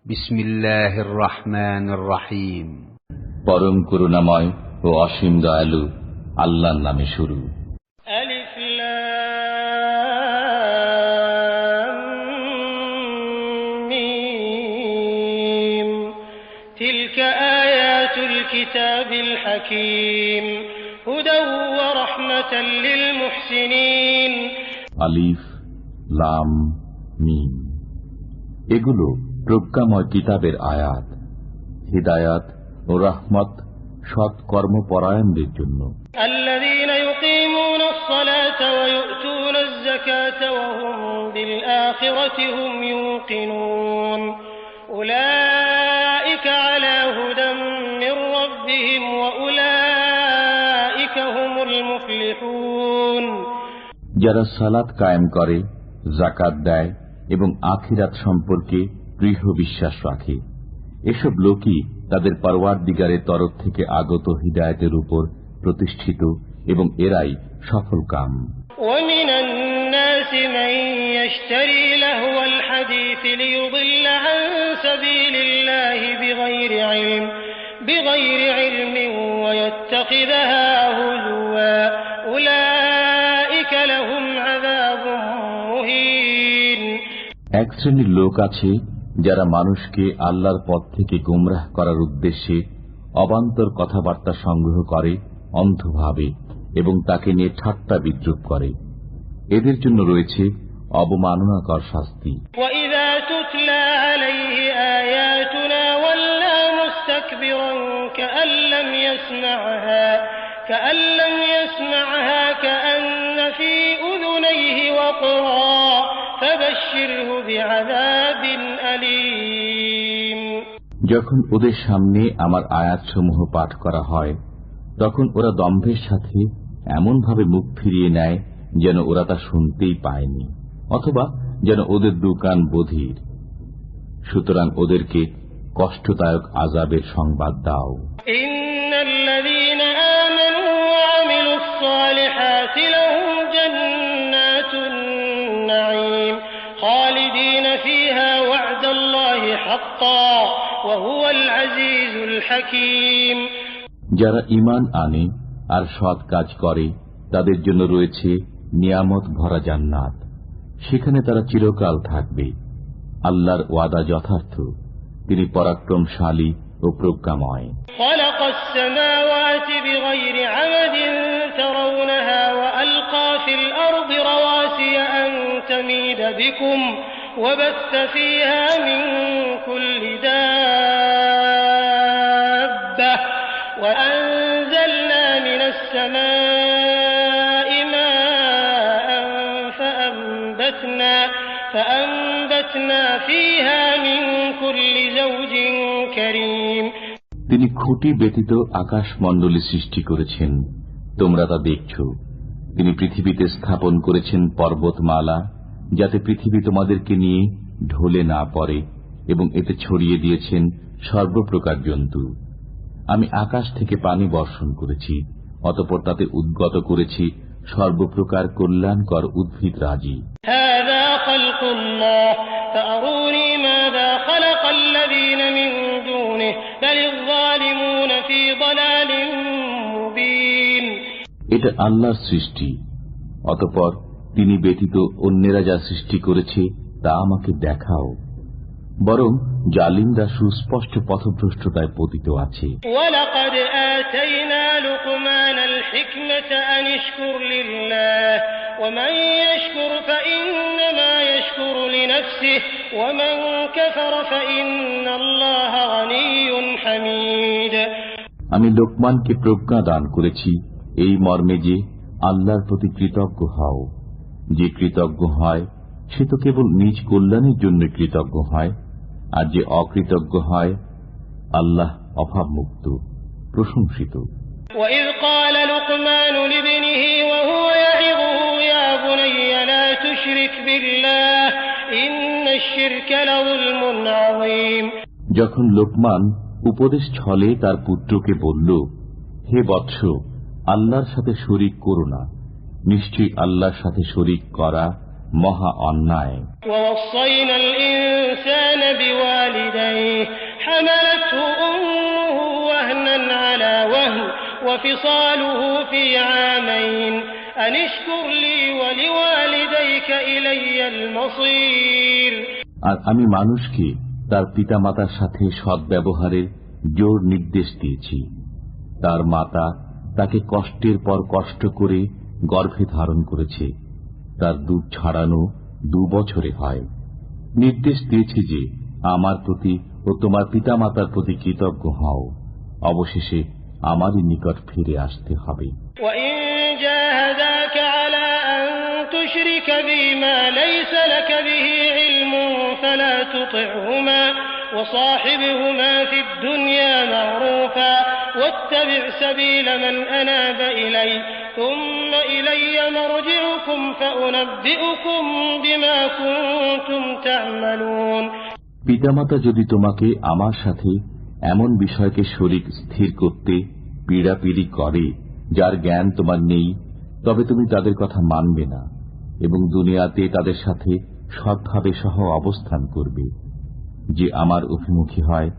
বিসমিল্লাহির রহমানির রহিম। পরম করুণাময় ও অসীম দয়ালু আল্লাহর নামে শুরু। আলিফ লাম মিম তিলকা আয়াতুল কিতাবিল হাকীম হুদাও ওয়া রাহমাতাল লিল মুহসিনিন। আলিফ লাম মিম, এগুলো প্রজ্ঞাময় কিতাবের আয়াত, হিদায়াত ও রহমত সৎ কর্মপরায়ণদের জন্য। الذين يقيمون الصلاة ويؤتون الزكاة وهم بالآخرة هم يوقنون أولئك على هدى من ربهم وأولئك هم المفلحون। যারা সালাত কায়েম করে, যাকাত দেয় এবং আখিরাত সম্পর্কে দৃঢ় বিশ্বাস রাখে, এসব লোকই তাদের পরওয়ারদিগারের তরফ থেকে আগত হিদায়াতের উপর প্রতিষ্ঠিত এবং এরাই সফল কাম। ومن الناس من يشتري لهو الحديث ليضل عن سبيل الله بغير علم ويتخذها هزوا أولئك لهم عذاب مهين। এক শ্রেণীর লোক আছে যারা মানুষকে আল্লাহর পথ থেকে গোমরাহ করার উদ্দেশ্যে অবান্তর কথাবার্তা সংগ্রহ করে অন্ধভাবে এবং তাকে নিয়ে ঠাট্টা বিদ্রুপ করে, এদের জন্য রয়েছে অবমাননাকর শাস্তি। وَإِذَا تُتْلَى عَلَيْهِ آيَاتُنَا وَلَّى مُسْتَكْبِرًا كَأَن لَّمْ يَسْمَعْهَا كَأَنَّ فِي أُذُنَيْهِ وَقْرًا فَبَشِّرْهُ بِعَذَابٍ أَلِيمٍ। যখন ওদের সামনে আমার আয়াতসমূহ পাঠ করা হয়, তখন ওরা দম্ভের সাথে এমনভাবে মুখ ফিরিয়ে নেয় যেন ওরা তা শুনতেই পায়নি, অথবা যেন ওদের দুকান বধির। সুতরাং ওদেরকে কষ্টদায়ক আযাবের সংবাদ দাও। ইন্নাল্লাযীনা আমানু ওয়া আমিলুস সালিহাতি লাহুম জান্নাতুন নাঈম খালিদিনা ফিহা ওয়া'দাল্লাহি হাক্কান ওয়া হুয়াল আজিজুল হাকীম। যারা ঈমান আনে আর সৎ কাজ করে তাদের জন্য রয়েছে নিয়ামত ভরা জান্নাত, সেখানে তারা চিরকাল থাকবে। আল্লাহর ওয়াদা যথার্থ, তিনি পরাক্রমশালী ও প্রজ্ঞাময়। খালাকাস সামাওয়াতি বিগাইরি আমাদিন তারাউনাহা ওয়া আলকা ফিল আরদি রাওয়াসিয়া আন তামিদা বিকুম ওয়া বাসসা ফিহা মিন কুল্লি দাব্বাহ ওয়া আনজালনা মিনাস সামাই মাআন فأنبتنا فيها من كل زوج كريم। তিনি খুঁটি ব্যতীত আকাশমণ্ডলী সৃষ্টি করেছেন, তোমরা তা দেখছ। তিনি পৃথিবীতে স্থাপন করেছেন পর্বতমালা, যাতে পৃথিবী তোমাদেরকে নিয়ে ঢলে না পড়ে, এবং এতে ছড়িয়ে দিয়েছেন সর্বপ্রকার জন্তু। আমি আকাশ থেকে পানি বর্ষণ করেছি, অতঃপর তাতে উদ্গত করেছি সর্বপ্রকার কল্যাণকর উদ্ভিদ রাজি। এটা আল্লাহর সৃষ্টি, অতঃপর তিনি ব্যতীত অন্যেরা যা সৃষ্টি করেছে তা আমাকে দেখাও। বরং জালিমরা সুস্পষ্ট পথভ্রষ্টতায় পতিত আছে। ওয়ালাকাদ আতাইনা লুকমানাল হিকমাতা আন ইশকুর লিল্লাহ ওয়া মান ইয়াশকুর ফাইন্নামা ইয়াশকুরু লিনাফসিহি ওয়া মান কাফারা ফাইন্নাল্লাহা গানিয়্যুন হামিদ। আমি লোকমানকে প্রজ্ঞা দান করেছি এই মর্মে যে আল্লাহর প্রতি কৃতজ্ঞ হও। যে কৃতজ্ঞ হয় সে তো কেবল নিজ কল্যাণের জন্য কৃতজ্ঞ হয়, আর যে অকৃতজ্ঞ হয় আল্লাহ অভাবমুক্ত, প্রশংসিত। وَإِذْ قَالَ لُقْمَانُ لِابْنِهِ وَهُوَ يَعِظُهُ يَا بُنَيَّ لَا تُشْرِكْ بِاللَّهِ إِنَّ الشِّرْكَ لَظُلْمٌ عَظِيمٌ। যখন লোকমান উপদেশ ছলে তার পুত্রকে বলল, হে বৎস, আল্লাহর সাথে শরীক করো না, নিশ্চয়ই আল্লাহর সাথে শরীক করা মহা অন্যায়। وَوَصَّيْنَا الْإِنسَانَ بِوَالِدَيْهِ وفصاله في عامين أن اشكر لي ولوالديك إلي المصير আর আমি মানুষকে তার পিতামাতার সাথে সদ্ব্যবহারের জোর নির্দেশ দিয়েছি। তার মাতা তাকে কষ্টের পর কষ্ট করে গর্ভে ধারণ করেছে, তার দুধ ছাড়ানো 2 বছরে হয়। নির্দেশ দিয়েছি যে আমার প্রতি ও তোমার পিতামাতার প্রতি কৃতজ্ঞ হও, অবশেষে আমারই নিকট ফিরে আসতে হবে। وصاحبهما في الدنيا معروفا واتبع سبيل من أناب إلي ثم إلي مرجعكم فأنبئكم بما كنتم تعملون পিতামাতা যদি তোমাকে আমার সাথে এমন বিষয়কে শরীক স্থির করতে পীড়াপিড়ি করে যার জ্ঞান তোমার নেই, তবে তুমি তাদের কথা মানবে না এবং দুনিয়াতে তাদের সাথে সৎভাবে সহ অবস্থান করবে। যে আমার অভিমুখী হয়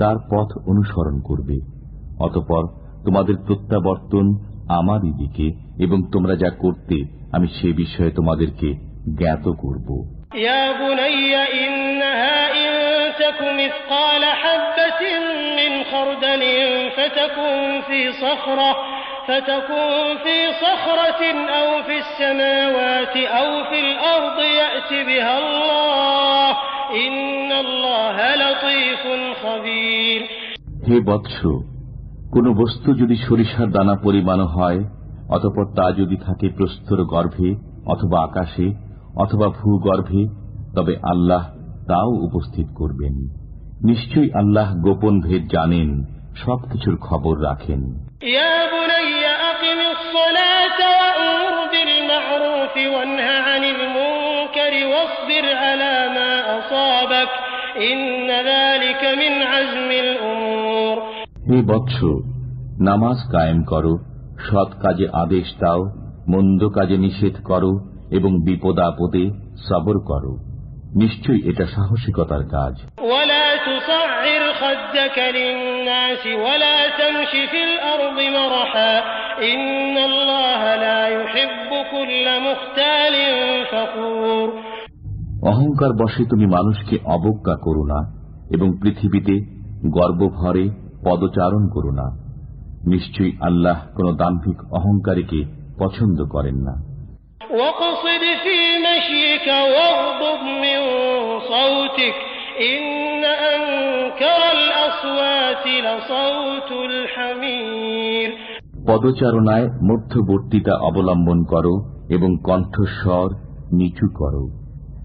তার পথ অনুসরণ করবে, অতঃপর তোমাদের প্রত্যাবর্তন আমারই দিকে এবং তোমরা যা করতে আমি সে বিষয়ে তোমাদেরকে জ্ঞাত করব। ইয়া বুনাইয়া ইন্নাহা ইন তাকুম মিসকাল হাববাতিন মিন খারদালিন فتكون في صخرة أو في السماوات أو في الأرض يأت بها الله إن الله لطيف خبير হে বৎস, কোন বস্তু যদি সরিষার দানা পরিমাণ হয়, অতঃপর তা যদি থাকে প্রস্তর গর্ভে অথবা আকাশে অথবা ভূগর্ভে, তবে আল্লাহ তাও উপস্থিত করবেন। নিশ্চয়ই আল্লাহ গোপন ভেদ জানেন, সবকিছুর খবর রাখেন। ইয়া বুনাইয়া আকিমিস সালাতা ওয়া'মুর বিল মা'রুফি ওয়ানহা আনিল মুনকারি ওয়াসবির আলা মা আসাবাক ইন্না যালিকা মিন আজমিল উমুর। হে বৎস, নামাজ কায়েম করো, সৎ কাজে আদেশ দাও, মন্দ কাজে নিষেধ করো এবং বিপদ আপদে সবর করো, নিশ্চয়ই এটা সাহসিকতার কাজ। ওয়ালা তুসাইর খাদ্দাকা লিন-নাস ওয়ালা তামশি ফিল আরদি মারহা ইন্নাল্লাহা লা ইউহিব্বু কুল্লা মুখতালিন ফাখুর। অহংকার বশে তুমি মানুষকে অবজ্ঞা করো না এবং পৃথিবীতে গর্বভরে পদচারণ করো না, নিশ্চয়ই আল্লাহ কোন দাম্ভিক অহংকারীকে পছন্দ করেন না। واقصد في مشيك واغضض من صوتك إن أنكر الأصوات لصوت الحمير। পদচারণায় মধ্যবর্তিতা অবলম্বন করো এবং কণ্ঠস্বর নিচু করো,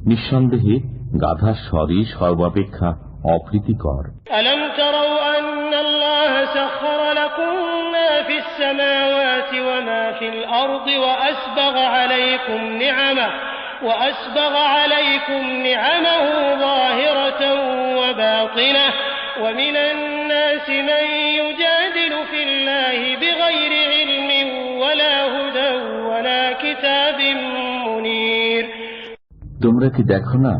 নিঃসন্দেহে গাধার স্বরই সর্বাপেক্ষা অপ্রীতিকর। ألم تروا أن الله سخر لكم ما في السماوات وما في الأرض وأسبغ عليكم نعمه ظاهرة وباطنة ومن الناس من يجادل في الله بغير علم ولا هدى ولا كتاب منير। তোমরা কি দেখো না,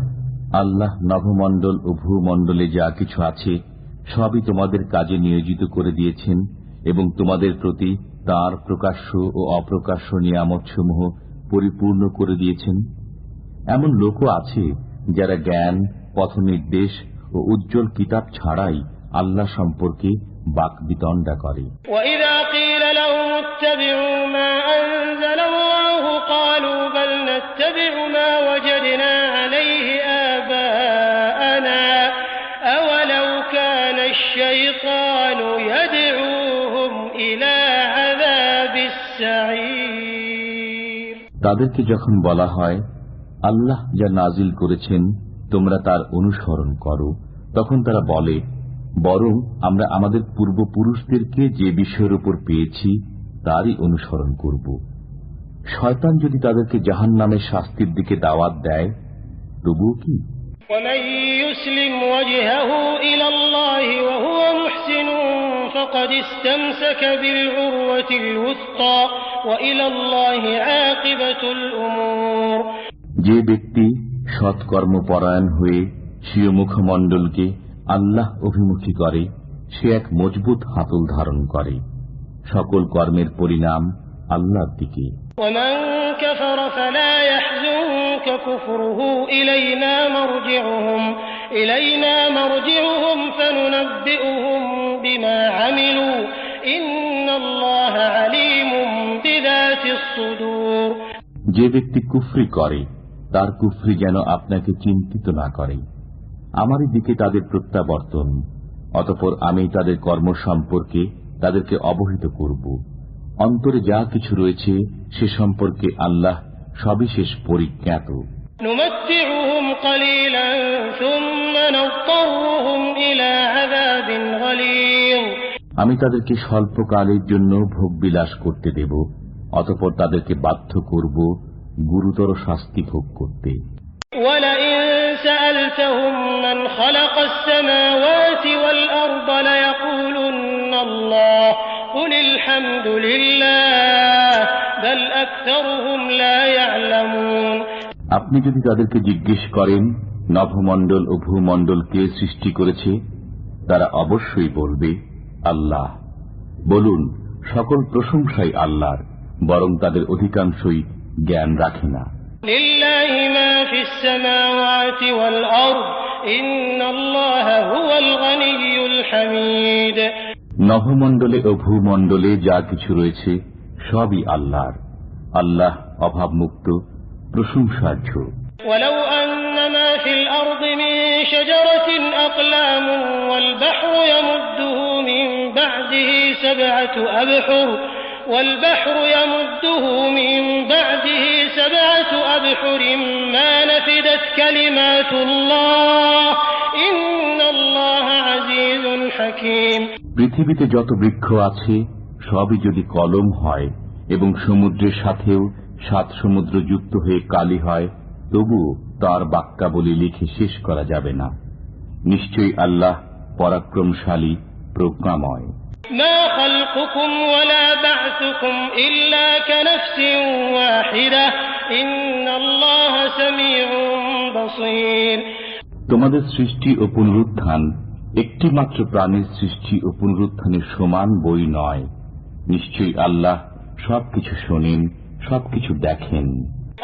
আল্লাহ নভমণ্ডল ও ভূমণ্ডলে যা কিছু আছে সবই তোমাদের কাজে নিয়োজিত করে দিয়েছেন এবং তোমাদের প্রতি তার প্রকাশ্য ও অপ্রকাশ্য নিয়ামতসমূহ পরিপূর্ণ করে দিয়েছেন। এমন লোকও আছে যারা জ্ঞান, পথনির্দেশ ও উজ্জ্বল কিতাব ছাড়াই আল্লাহ সম্পর্কে বাকবিতণ্ডা করে। وَإِذَا قِيلَ لَهُمُ اتَّبِعُوا مَا أَنزَلَ اللَّهُ قَالُوا بَلْ نَتَّبِعُ مَا وَجَدْنَا عَلَيْهِ آبَاءَنَا أَوَلَوْ كَانَ الشَّيْطَانُ يَدْعُوهُمْ إِلَى عَذَابِ السَّعِيرِ। তাদেরকে যখন বলা হয়, আল্লাহ যা নাজিল করেছেন তোমরা তার অনুসরণ করো, তখন তারা বলে, বরং আমরা আমাদের পূর্বপুরুষদেরকে যে বিষয়ের উপর পেয়েছি তারই অনুসরণ করব। শয়তান যদি তাদেরকে জাহান্নামের শাস্তির দিকে দাওয়াত দেয়, তবুও কি? ومن يسلم وجهه إلى الله وهو محسن فقد استمسك بالعروة الوثقى وإلى الله عاقبة الأمور। যে ব্যক্তি সৎকর্মপরায়ণ হয়ে স্বীয় মুখমণ্ডলকে আল্লাহ অভিমুখী করে, সে এক মজবুত হাতল ধারণ করে সকল কর্মের পরিণাম আল্লাহর দিকে। ومن كفر فلا يحزنك كفره إلينا مرجعهم فننبئهم بما عملوا إن الله عليم بذات الصدور। যে ব্যক্তি কুফরি করে তার কুফরি যেন আপনাকে চিন্তিত না করে। আমারই দিকে তাদের প্রত্যাবর্তন, অতঃপর আমি তাদের কর্ম সম্পর্কে তাদেরকে অবহিত করব। অন্তরে যা কিছু রয়েছে সে সম্পর্কে আল্লাহ সবিশেষ পরিজ্ঞাত। আমি তাদেরকে স্বল্পকালের জন্য ভোগবিলাস করতে দেব, অতঃপর তাদেরকে বাধ্য করব গুরুতর শাস্তি ভোগ করতে। আপনি যদি তাদেরকে জিজ্ঞেস করেন নভমণ্ডল ও ভূমণ্ডল কে সৃষ্টি করেছে, তারা অবশ্যই বলবে আল্লাহ। বলুন, সকল প্রশংসাই আল্লাহর, বরং তাদের অধিকাংশই জ্ঞান রাখে না। নভমণ্ডলে ও ভূমণ্ডলে যা কিছু রয়েছে সবই আল্লাহর। আল্লাহ অভাবমুক্ত, প্রশংসার্হ। ولو أن ما في الأرض من شجرة أقلام والبحر يمده من بعده سبعة أبحر ما نفدت كلمات الله إن الله عزيز حكيم। পৃথিবীতে যত বৃক্ষ আছে সবই যদি কলম হয় এবং সমুদ্রের সাথেও 7 সমুদ্র যুক্ত হয়ে কালি হয়, তবু তার বাক্যাবলী লিখে শেষ করা যাবে না। নিশ্চয়ই আল্লাহ পরাক্রমশালী, প্রজ্ঞাময়। মা খালকুকুম ওয়ালা বা'সুকুম ইল্লা কানাফসিন ওয়াহিদা ইন্নাল্লাহা সামিউন বাসীর। তোমাদের সৃষ্টি ও পুনরুত্থান একটি মাত্র প্রাণীর সৃষ্টি ও পুনরুত্থানের সমান বই নয়। নিশ্চয়ই আল্লাহ সবকিছু শোনেন, সবকিছু দেখেন।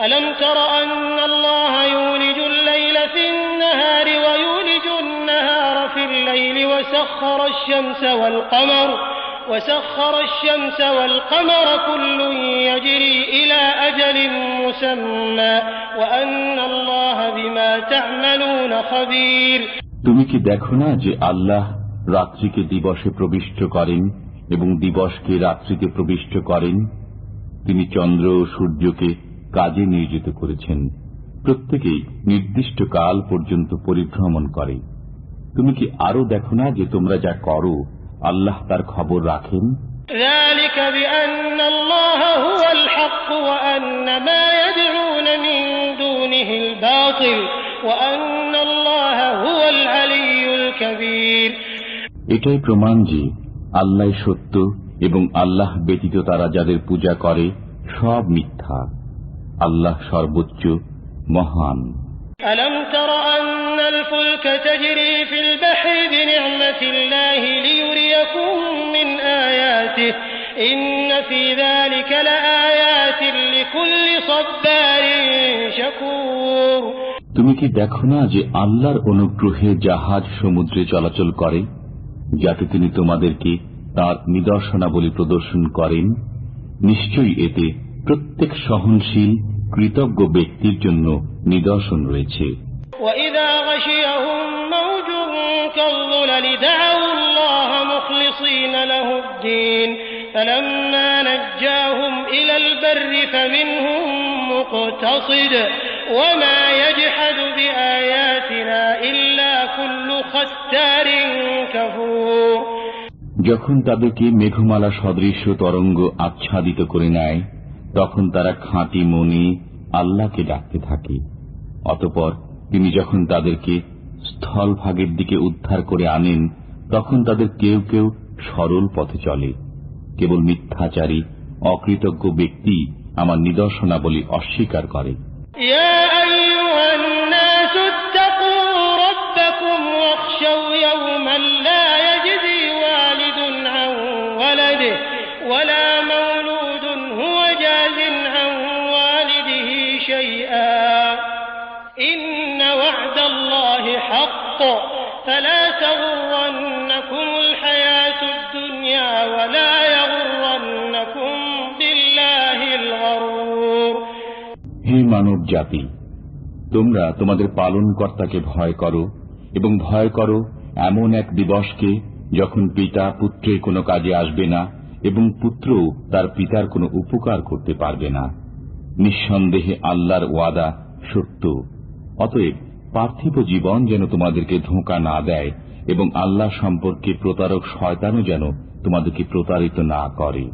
ألم تر أن الله يولج الليل في النهار ويولج النهار في الليل وسخر الشمس والقمر كل يجري إلى أجل مسمى وأن الله بما تعملون خبير। তুমি কি দেখো না যে আল্লাহ রাত্রিকে দিবসে প্রবিষ্ট করেন এবং দিবসকে রাত্রিতে প্রবিষ্ট করেন? তিনি চন্দ্র ও সূর্যকে কাজে নিয়োজিত করেছেন, প্রত্যেকেই নির্দিষ্ট কাল পর্যন্ত পরিভ্রমণ করে। তুমি কি আরো দেখো না যে তোমরা যা করো আল্লাহ তার খবর রাখেন? এটাই প্রমাণ যে আল্লাহ সত্য এবং আল্লাহ ব্যতীত তারা যাদের পূজা করে সব মিথ্যা। আল্লাহ সর্বোচ্চ, মহান। ألم تر أن الفلك تجري في البحر بنعمة الله ليريكم من آياته إن في ذلك لآيات لكل صبار شكور। তুমি কি দেখো না যে আল্লাহর অনুগ্রহে জাহাজ সমুদ্রে চলাচল করে, যাতে তিনি তোমাদেরকে তার নিদর্শনাবলী প্রদর্শন করেন? নিশ্চয়ই এতে প্রত্যেক সহনশীল কৃতজ্ঞ ব্যক্তির জন্য নিদর্শন রয়েছে। وَإِذَا غَشِيَهُم مَّوْجٌ كَالظُّلَلِ دَعَوُا اللَّهَ مُخْلِصِينَ لَهُ الدِّينَ فَلَمَّا نَجَّاهُمْ إِلَى الْبَرِّ فَمِنْهُم مُّقْتَصِدٌ وَمَا يَجْحَدُ بِآيَاتِنَا إِلَّا كُلُّ خَتَّارٍ كَفُورٍ। যখন তাদেরকে মেঘমালা সদৃশ তরঙ্গ আচ্ছাদিত করে নেয়, তখন তারা খাঁটি মনে আল্লাহকে ডাকতে থাকে। অতঃপর তিনি যখন তাদেরকে স্থলভাগের দিকে উদ্ধার করে আনেন, তখন তাদের কেউ কেউ সরল পথে চলে। কেবল মিথ্যাচারী অকৃতজ্ঞ ব্যক্তি আমার নিদর্শনাবলী অস্বীকার করে। ولا مولود هو جاز عن والده شيئا إن وعد الله حق فلا تغرنكم الحياة الدنيا ولا يغرنكم بالله الغرور হে মানব জাতি, তোমরা তোমাদের পালনকর্তাকে ভয় করো এবং ভয় করো এমন এক দিবসকে যখন পিতা পুত্রের কোনো কাজে আসবে না এবং পুত্র তার পিতার কোনো উপকার করতে পারবে না। নিঃসন্দেহে আল্লাহর ওয়াদা সত্য। অতএব পার্থিব জীবন যেন তোমাদেরকে ধোঁকা না দেয় এবং আল্লাহ সম্পর্কে প্রতারক শয়তানও যেন তোমাদেরকে প্রতারিত না করে।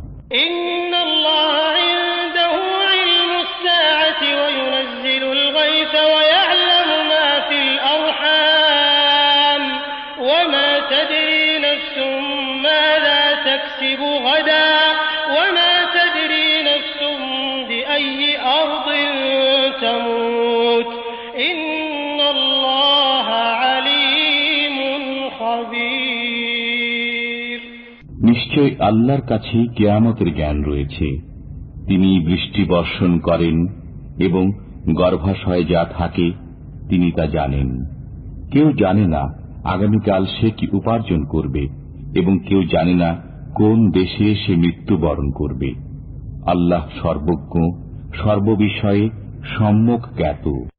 নিশ্চয় আল্লাহর কাছে কিয়ামতের জ্ঞান রয়েছে। তিনি বৃষ্টি বর্ষণ করেন এবং গর্ভাশয়ে যা থাকে তিনি তা জানেন। কেউ জানে না আগামীকাল সে কি উপার্জন করবে এবং কেউ জানে না কোন দেশে সে মৃত্যুবরণ করবে। আল্লাহ সর্বজ্ঞ, সর্ববিষয়ে সম্যক জ্ঞাত।